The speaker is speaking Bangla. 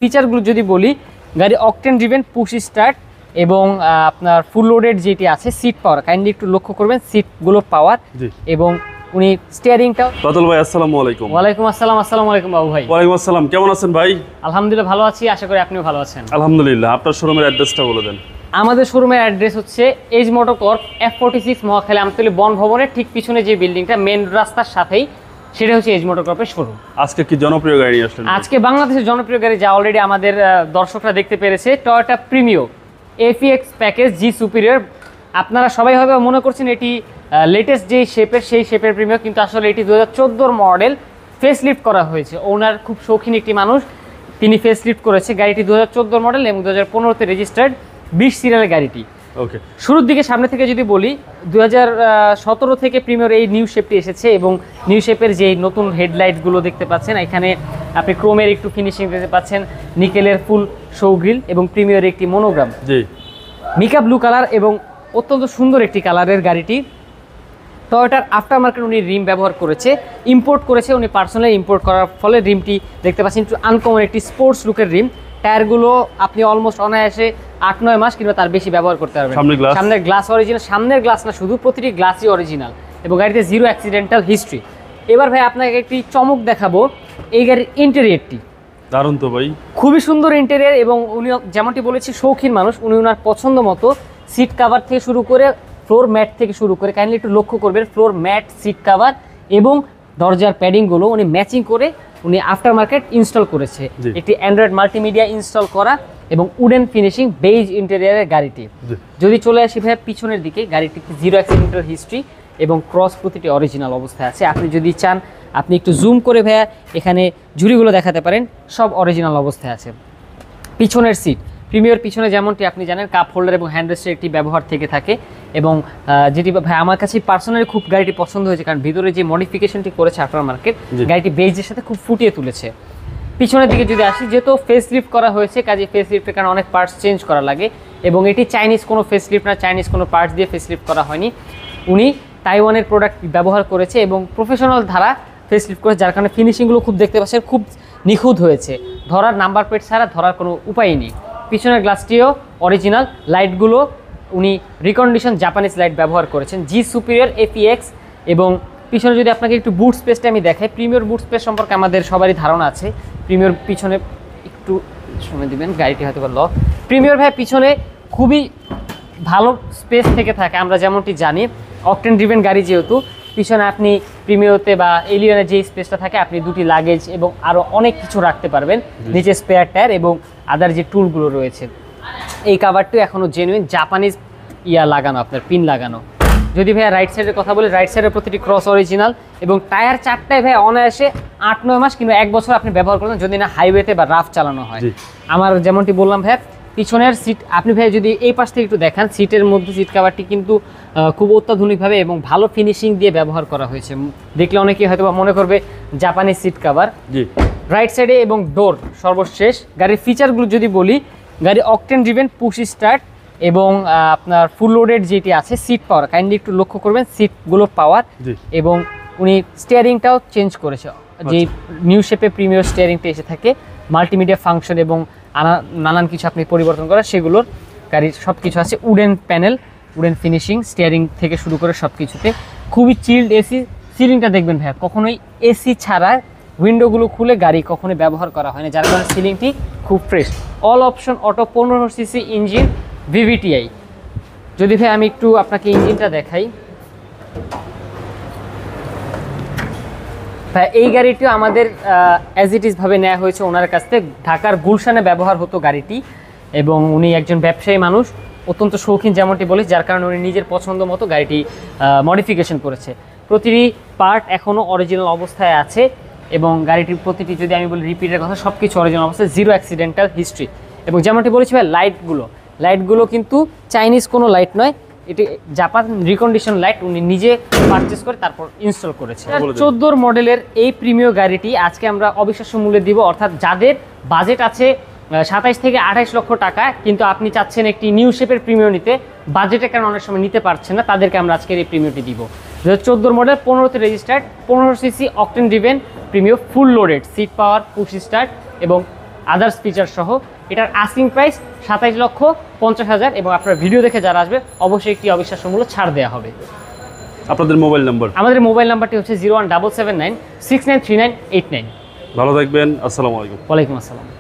ফিচারগুলো যদি বলি, গাড়ি অকটেন ড্রিভেন, পুশ স্টার্ট এবং আপনার ফুল লোডেড যেটি আছে, সিট পাওয়ার কাইন্ডলি একটু লক্ষ্য করবেন, সিটগুলো পাওয়ার এবং উনি স্টিয়ারিংটাও। বাদল ভাই আসসালামু আলাইকুম। ওয়ালাইকুম আসসালাম। আসসালামু আলাইকুম বাবু ভাই। ওয়ালাইকুম আসসালাম, কেমন আছেন ভাই? আলহামদুলিল্লাহ ভালো আছি, আশা করি আপনিও ভালো আছেন। আলহামদুলিল্লাহ। আপনার শোরুমের অ্যাড্রেসটা বলে দেন। আমাদের শোরুমের অ্যাড্রেস হচ্ছে Edge Motor Corp, F46 Mohakhali Amtali বন ভবনের ঠিক পিছনে যে বিল্ডিংটা মেন রাস্তার সাথেই, সেটা হচ্ছে এজ মোটর কর্পের শোরুম। আজকে কি জনপ্রিয় গাড়ি নিয়ে আসলেন? আজকে বাংলাদেশের জনপ্রিয় গাড়ি যা অলরেডি আমাদের দর্শকরা দেখতে পেরেছে, টয়োটা প্রিমিও APX প্যাকেজ জি সুপিরিয়র। আপনারা সবাই হয়তো মনে করছেন এটি লেটেস্ট যেই শেপের, সেই শেপের প্রিমিও, কিন্তু আসলে এটি 2014 মডেল, ফেসলিফট করা হয়েছে। ওনার খুব শৌখিন একটি মানুষ, তিনি ফেসলিফট করেছে। গাড়িটি 2014 মডেল এবং 2015-তে রেজিস্টার্ড 20 সিরিয়ালের গাড়িটি। ওকে, শুরুর দিকে সামনে থেকে যদি বলি, 2017 থেকে প্রিমিয়ার এই নিউ শেপটি এসেছে এবং নিউ শেপের যে নতুন হেডলাইটগুলো দেখতে পাচ্ছেন, এখানে আপনি ক্রোমের একটু ফিনিশিং দেখতে পাচ্ছেন, নিকেলের ফুল শো গ্রিল এবং প্রিমিয়ার একটি মনোগ্রাম, জি মিকা ব্লু কালার এবং অত্যন্ত সুন্দর একটি কালারের গাড়িটি। টয়োটার আফটার মার্কেট উনি রিম ব্যবহার করেছে, ইম্পোর্ট করেছে উনি পার্সোনালি, ইম্পোর্ট করার ফলে রিমটি দেখতে পাচ্ছেন একটু আনকমন একটি স্পোর্টস লুকের রিম। টায়ারগুলো আপনি অলমোস্ট অনায়াসে 8-9 মাস কিংবা তার বেশি ব্যবহার করতে পারবেন। সামনের গ্লাস অরিজিনাল, সামনের গ্লাস না শুধু, প্রতিটি গ্লাসই অরিজিনাল এবং গাড়িতে জিরো অ্যাক্সিডেন্টাল হিস্ট্রি। এবার ভাই আপনাকে একটি চমক দেখাবো, এই গাড়ির ইন্টেরিয়রটি দারুণ তো ভাই, খুবই সুন্দর ইন্টেরিয়র এবং উনি যেমনটি বলেছি শৌখিন মানুষ, উনি ওনার পছন্দ মতো সিট কাভার থেকে শুরু করে ফ্লোর ম্যাট থেকে শুরু করে, কাইন্ডলি একটু লক্ষ্য করবেন, ফ্লোর ম্যাট, সিট কাভার এবং দরজার প্যাডিংগুলো উনি ম্যাচিং করে উনি আফটার মার্কেট ইনস্টল করেছে। একটি অ্যান্ড্রয়েড মাল্টিমিডিয়া ইনস্টল করা এবং উডেন ফিনিশিং বেজ ইন্টেরিয়রের গাড়িটি। যদি চলে আসি ভাই পিছনের দিকে, গাড়িটিতে জিরো অ্যাক্সিডেন্টাল হিস্ট্রি এবং ক্রস প্রতিটি অরিজিনাল অবস্থায় আছে। আপনি যদি চান আপনি একটু জুম করে ভাইয়া এখানে ঝুড়িগুলো দেখাতে পারেন, সব অরিজিনাল অবস্থায় আছে। পিছনের সিট প্রিমিয়ার পিছনে যেমনটি আপনি জানেন, কাপ হোল্ডার এবং হ্যান্ডরেস্টের একটি ব্যবহার থেকে থাকে এবং যেটি ভাই আমার কাছে পার্সোনালি খুব গাড়িটি পছন্দ হয়েছে, কারণ ভিতরে যে মডিফিকেশনটি করেছে আফটার মার্কেট, গাড়িটি বেজের সাথে খুব ফুটিয়ে তুলেছে। পিছনের দিকে যদি আসি, যেহেতু ফেস লিফট করা হয়েছে, কাজে ফেস লিফটের কারণে অনেক পার্টস চেঞ্জ করা লাগে এবং এটি চাইনিজ কোনো ফেস লিফট না, চাইনিজ কোনো পার্টস দিয়ে ফেস লিফট করা হয়নি। উনি তাইওয়ানের প্রোডাক্ট ব্যবহার করেছে এবং প্রফেশনাল ধারা ফেস লিফট করেছে, যার কারণে ফিনিশিংগুলো খুব দেখতে পাচ্ছেন খুব নিখুঁত হয়েছে। ধরার নাম্বার প্লেট ছাড়া ধরার কোনো উপায়ই নেই। পিছনের গ্লাসটিও অরিজিনাল, লাইটগুলো উনি রিকন্ডিশন জাপানিজ লাইট ব্যবহার করেছেন, জি সুপিরিয়র APX। এবং পিছনে যদি আপনাকে একটু বুট স্পেসটা আমি দেখাই, প্রিমিয়ার বুট স্পেস সম্পর্কে আমাদের সবারই ধারণা আছে। প্রিমিয়ার পিছনে একটু সময় দিবেন, গাড়িটি হয়তো বা লক। প্রিমিয়ার ভাই পিছনে খুবই ভালো স্পেস থেকে থাকে, আমরা যেমনটি জানি অকটেন ড্রিভেন গাড়ি যেহেতু, পিছনে আপনি প্রিমিওতে বা এলিয়নের যে স্পেসটা থাকে, আপনি দুটি লাগেজ এবং আরও অনেক কিছু রাখতে পারবেন, নিচে স্পেয়ার টায়ার এবং আদার যে টুলগুলো রয়েছে। এই কাভারটি এখনও জেনুইন জাপানিজ লাগানো, আপনার পিন লাগানো। যদি ভাইয়া রাইট সাইডের কথা বলি, রাইট সাইডের প্রতিটি ক্রস অরিজিনাল এবং টায়ার 4টায় ভাই অনায়াসে 8-9 মাস কিংবা 1 বছর আপনি ব্যবহার করবেন, যদি না হাইওয়েতে বা রাফ চালানো হয়। আমার যেমনটি বললাম ভাইয়া, পিছনের সিট আপনি ভাই যদি এই পাশ থেকে একটু দেখান, সিটের মধ্যে সিট কাভারটি কিন্তু খুব অত্যাধুনিকভাবে এবং ভালো ফিনিশিং দিয়ে ব্যবহার করা হয়েছে। দেখলে অনেকেই হয়তো মনে করবে জাপানি সিট কাভার। রাইট সাইডে এবং ডোর সর্বশেষ। গাড়ির ফিচারগুলো যদি বলি, গাড়ি অকটেন ড্রিভেন, পুশ স্টার্ট এবং আপনার ফুল লোডেড যেটি আছে, সিট পাওয়ার কাইন্ডলি একটু লক্ষ্য করবেন, সিটগুলো পাওয়ার এবং উনি স্টিয়ারিংটাও চেঞ্জ করেছে, যে নিউ শেপে প্রিমিয়ার স্টিয়ারিংটা এসে থাকে, মাল্টিমিডিয়া ফাংশন এবং নানান কিছু আপনি পরিবর্তন করা, সেগুলোর গাড়ির সব কিছু আছে। Wooden panel, wooden finishing, steering থেকে শুরু করে সব কিছুতে খুবই চিল্ড এসি। সিলিংটা দেখবেন ভাইয়া, কখনোই এসি ছাড়া উইন্ডোগুলো খুলে গাড়ি কখনোই ব্যবহার করা হয় না, যার কারণে সিলিংটি খুব fresh. All option auto, 1500 CC engine, VVTi। যদি ভাই আমি একটু আপনাকে ইঞ্জিনটা দেখাই, এই গাড়িটিও আমাদের অ্যাজ ইট ইজ ভাবে নেওয়া হয়েছে ওনার কাছ থেকে। ঢাকার গুলশানে ব্যবহার হতো গাড়িটি এবং উনি একজন ব্যবসায়ী মানুষ, অত্যন্ত শৌখিন যেমনটি বলি, যার কারণে উনি নিজের পছন্দ মতো গাড়িটি মডিফিকেশন করেছে। প্রতিটি পার্ট এখনও অরিজিনাল অবস্থায় আছে এবং গাড়িটির প্রতিটি যদি আমি বলি রিপিটের কথা, সব কিছু অরিজিনাল অবস্থায়, জিরো অ্যাক্সিডেন্টাল হিস্ট্রি। এবং যেমনটি বলেছি ভাই, লাইটগুলো কিন্তু চাইনিজ কোনো লাইট নয়, এটি জাপান রিকন্ডিশন লাইট উনি নিজে পারচেস করে তারপর ইনস্টল করেছে। 14 মডেলের এই প্রিমিয়ার গাড়িটি আজকে আমরা অবিশ্বাস্য মূল্যে দিব, অর্থাৎ যাদের বাজেট আছে 27 থেকে 28 লক্ষ টাকা, কিন্তু আপনি চাচ্ছেন একটি নিউ শেপের প্রিমিয়ার নিতে, বাজেটের কারণে অনেক সময় নিতে পারছেন না, তাদেরকে আমরা আজকের এই প্রিমিয়ারটি দিব। 2014 মডেল, 15তে registered, 1500 CC octane driven Premier, full loaded, seat power, push start এবং আদার্স ফিচার সহ। এটার আস্কিং প্রাইস 27,50,000 এবং আপনার ভিডিও দেখে যারা আসবে অবশ্যই একটি অবিশ্বাস্য মূল্য ছাড় দেওয়া হবে। আপনাদের মোবাইল নাম্বার? আমাদের মোবাইল নাম্বারটি হচ্ছে 01779 693989। ভালো থাকবেন, আসসালামু আলাইকুম। ওয়ালাইকুম আসসালাম।